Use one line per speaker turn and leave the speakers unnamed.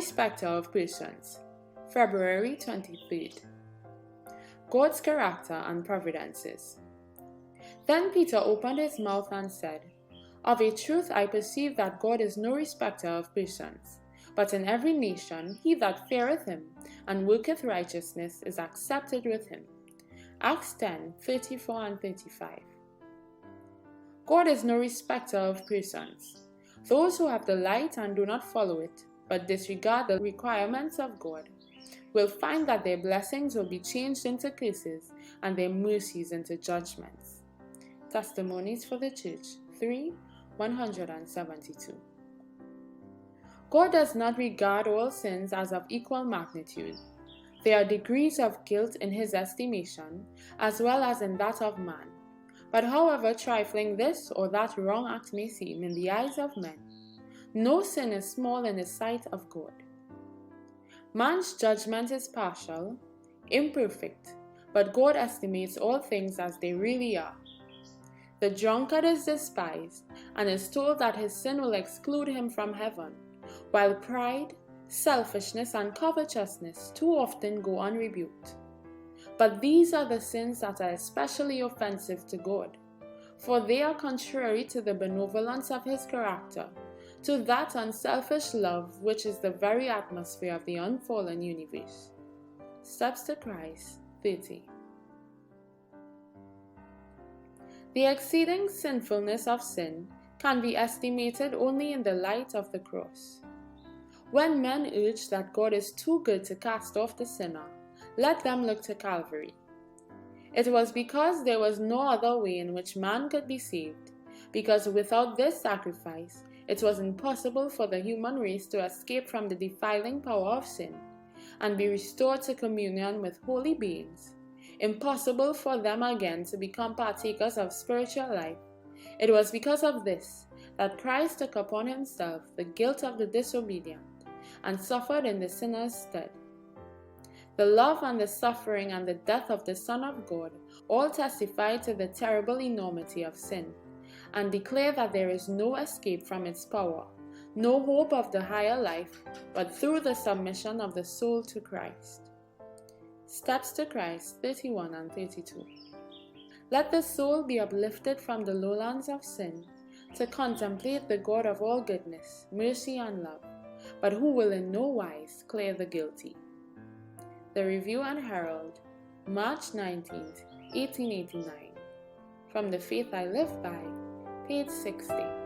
respecter of persons. February 23rd. God's character and providences. Then Peter opened his mouth and said, Of a truth I perceive that God is no respecter of persons, but in every nation he that feareth him and worketh righteousness is accepted with him. Acts 10:34 and 35. God is no respecter of persons. Those who have the light and do not follow it, but disregard the requirements of God, will find that their blessings will be changed into curses and their mercies into judgments. Testimonies for the Church 3:172. God does not regard all sins as of equal magnitude. There are degrees of guilt in his estimation, as well as in that of man. But however trifling this or that wrong act may seem in the eyes of men, no sin is small in the sight of God. Man's judgment is partial, imperfect, but God estimates all things as they really are. The drunkard is despised and is told that his sin will exclude him from heaven, while pride, selfishness, and covetousness too often go unrebuked. But these are the sins that are especially offensive to God, for they are contrary to the benevolence of his character, to that unselfish love which is the very atmosphere of the unfallen universe. Steps to Christ 30. The exceeding sinfulness of sin can be estimated only in the light of the cross. When men urge that God is too good to cast off the sinner, let them look to Calvary. It was because there was no other way in which man could be saved, because without this sacrifice, it was impossible for the human race to escape from the defiling power of sin and be restored to communion with holy beings, impossible for them again to become partakers of spiritual life. It was because of this that Christ took upon himself the guilt of the disobedient and suffered in the sinner's stead. The love and the suffering and the death of the Son of God all testify to the terrible enormity of sin, and declare that there is no escape from its power, no hope of the higher life, but through the submission of the soul to Christ. Steps to Christ 31 and 32. Let the soul be uplifted from the lowlands of sin to contemplate the God of all goodness, mercy, and love, but who will in no wise clear the guilty. The Review and Herald, March 19, 1889. From The Faith I Live By, page 60.